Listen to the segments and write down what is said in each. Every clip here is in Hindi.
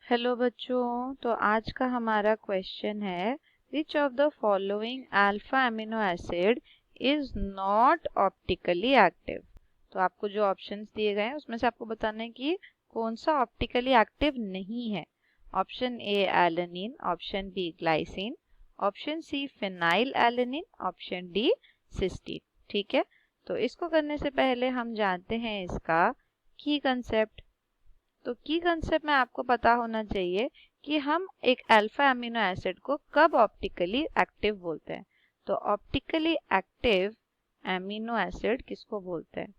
हेलो बच्चों, तो आज का हमारा क्वेश्चन है which of the following alpha amino acid is not optically active. तो आपको जो ऑप्शंस दिए गए हैं उसमें से आपको बताना है कि कौन सा ऑप्टिकली एक्टिव नहीं है। Option A alanine, option B glycine, option C phenyl alanine, option D cysteine. ठीक है, तो इसको करने से पहले हम जानते हैं इसका की कंसेप्ट। तो की कंसेप्ट में आपको पता होना चाहिए कि हम एक अल्फा अमीनो एसिड को कब ऑप्टिकली एक्टिव बोलते हैं। तो ऑप्टिकली एक्टिव अमीनो एसिड किसको बोलते हैं?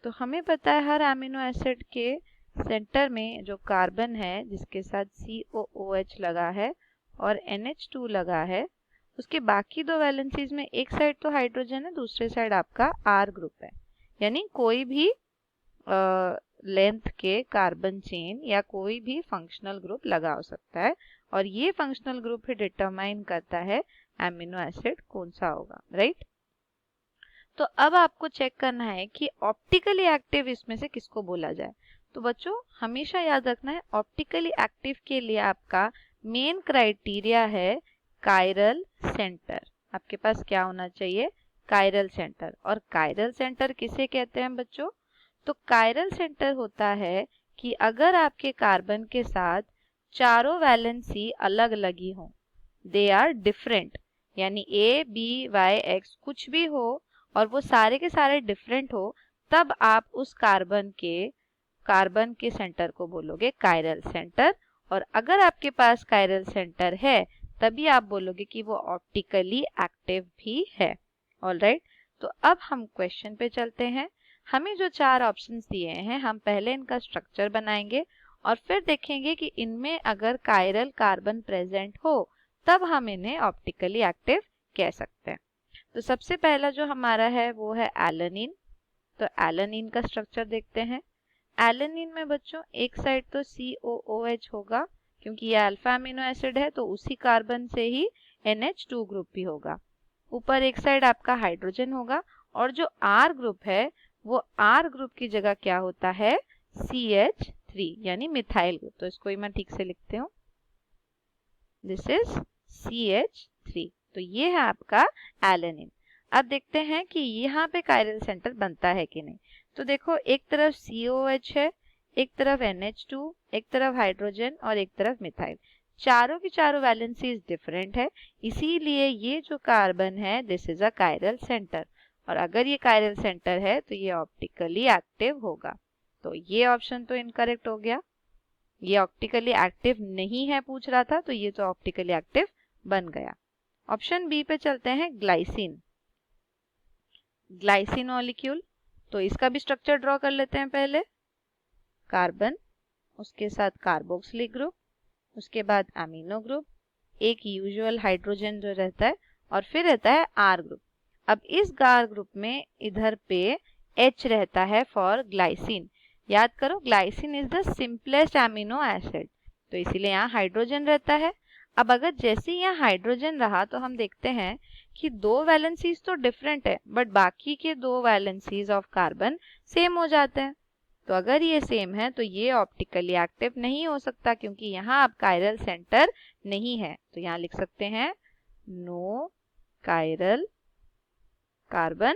तो हमें पता है हर अमीनो एसिड के सेंटर में जो कार्बन है जिसके साथ COOH लगा है और NH2 लगा है, उसके बाकी दो वैलेंसीज में एक साइड तो हाइड्रोजन है, दूसरे साइड आपका R ग्रुप है। यानी कोई भी लेंथ के कार्बन चेन या कोई भी फंक्शनल ग्रुप लगा हो सकता है और ये फंक्शनल ग्रुप ही डिटरमाइन करता है एमिनो एसिड कौन सा होगा, राइट। तो अब आपको चेक करना है कि ऑप्टिकली एक्टिव इसमें से किसको बोला जाए। तो बच्चों हमेशा याद रखना है ऑप्टिकली एक्टिव के लिए आपका मेन क्राइटेरिया है कायरल सेंटर। आपके पास क्या होना चाहिए? Chiral centre. और कायरल सेंटर किसे कहते हैं बच्चों? तो कायरल सेंटर होता है कि अगर आपके कार्बन के साथ चारों वैलेंसी अलग लगी हो, दे आर डिफरेंट, यानी A, B, Y, X कुछ भी हो और वो सारे के सारे डिफरेंट हो, तब आप उस कार्बन के सेंटर को बोलोगे कायरल सेंटर। और अगर आपके पास कायरल सेंटर है तभी आप बोलोगे कि वो ऑप्टिकली एक्टिव भी है। ऑलराइट, तो अब हम क्वेश्चन पे चलते हैं। हमें जो चार ऑप्शंस दिए हैं, हम पहले इनका स्ट्रक्चर बनाएंगे और फिर देखेंगे कि इनमें अगर कायरल कार्बन प्रेजेंट हो तब हम इन्हें ऑप्टिकली एक्टिव कह सकते हैं। तो सबसे पहला जो हमारा है वो है एलेनिन। तो एलेनिन का स्ट्रक्चर देखते हैं। एलेनिन में बच्चों एक साइड तो COOH होगा क्योंकि ये अल्फा अमीनो एसिड है, तो उसी कार्बन से ही NH2 ग्रुप भी होगा। ऊपर एक साइड आपका हाइड्रोजन होगा और जो R ग्रुप है वो R ग्रुप की जगह क्या होता है? CH3 यानी मिथाइल ग्रुप। तो इसको ही मैं ठीक से लिखती हूँ, दिस इज CH3। तो ये है आपका एलेनिन। अब देखते हैं कि यहाँ पे कायरल सेंटर बनता है कि नहीं। तो देखो एक तरफ COH है, एक तरफ NH2, एक तरफ हाइड्रोजन और एक तरफ मिथाइल। चारों की चारों वैलेंसीज डिफरेंट है, इसीलिए ये जो कार्बन है this is a chiral centre. और अगर ये कायरल सेंटर है तो ये ऑप्टिकली एक्टिव होगा। तो ये ऑप्शन तो इनकरेक्ट हो गया, ये ऑप्टिकली एक्टिव नहीं है पूछ रहा था, तो ये तो ऑप्टिकली एक्टिव बन गया। ऑप्शन बी पे चलते हैं, ग्लाइसिन। ग्लाइसिन मॉलिक्यूल, तो इसका भी स्ट्रक्चर ड्रॉ कर लेते हैं पहले। कार्बन, उसके साथ कार्बोक्सिलिक ग्रुप, उसके बाद अमीनो ग्रुप, एक यूजुअल हाइड्रोजन जो रहता है और फिर रहता है R ग्रुप। अब इस गार ग्रुप में इधर पे H रहता है फॉर ग्लाइसिन। याद करो glycine is the simplest amino acid, तो इसीलिए यहाँ हाइड्रोजन रहता है। अब अगर जैसे यहाँ हाइड्रोजन रहा तो हम देखते हैं कि दो वैलेंसीज तो डिफरेंट है बट बाकी के दो वैलेंसीज ऑफ कार्बन सेम हो जाते हैं। तो अगर ये सेम है तो ये ऑप्टिकली एक्टिव नहीं हो सकता क्योंकि यहाँ अब कायरल सेंटर नहीं है। तो यहाँ लिख सकते हैं no chiral carbon,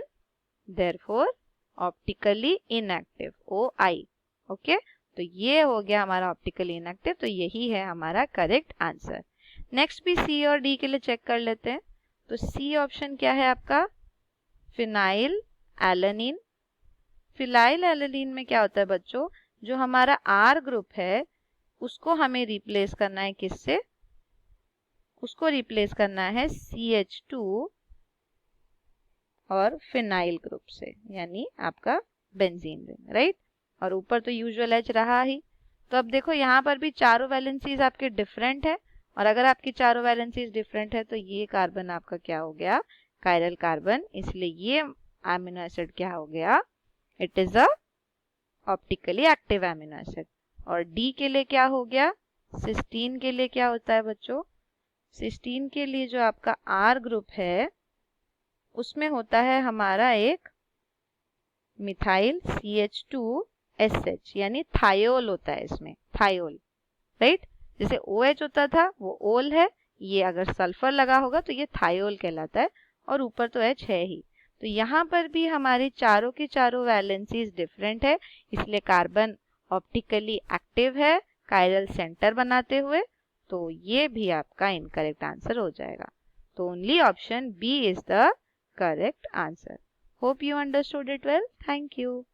therefore optically inactive, OI। Okay, तो ये हो गया हमारा ऑप्टिकली इनएक्टिव, तो यही है हमारा करेक्ट आंसर। नेक्स्ट भी C और D के लिए चेक कर लेते हैं। तो C ऑप्शन क्या है आपका? Phenyl alanine. फिनाइल एलेनिन में क्या होता है बच्चों? जो हमारा R ग्रुप है उसको हमें रिप्लेस करना है किससे? उसको रिप्लेस करना है CH2 और फिनाइल ग्रुप से, यानी आपका बेंजीन रिंग, राइट। और ऊपर तो यूजुअल H रहा ही। तो अब देखो यहाँ पर भी चारों वैलेंसीज आपके डिफरेंट है और अगर आपकी चारों वैलेंसीज डिफरेंट है तो ये कार्बन आपका क्या हो गया? Chiral carbon. इसलिए ये अमीनो एसिड क्या हो गया? It is a optically active amino acid. और D के लिए क्या हो गया? सिस्टीन के लिए क्या होता है बच्चों? सिस्टीन के लिए जो आपका R ग्रुप है उसमें होता है हमारा एक मिथाइल CH2SH, यानी थायोल होता है इसमें, थायोल। राइट। जैसे OH होता था वो ओल है, ये अगर सल्फर लगा होगा तो ये थायोल कहलाता है, और ऊपर तो H है ही। तो यहाँ पर भी हमारी चारों की चारों वैलेंसीज डिफरेंट है, इसलिए कार्बन ऑप्टिकली एक्टिव है कायरल सेंटर बनाते हुए, तो ये भी आपका इनकरेक्ट आंसर हो जाएगा। तो only option B is the correct answer. Hope you understood it well. Thank you.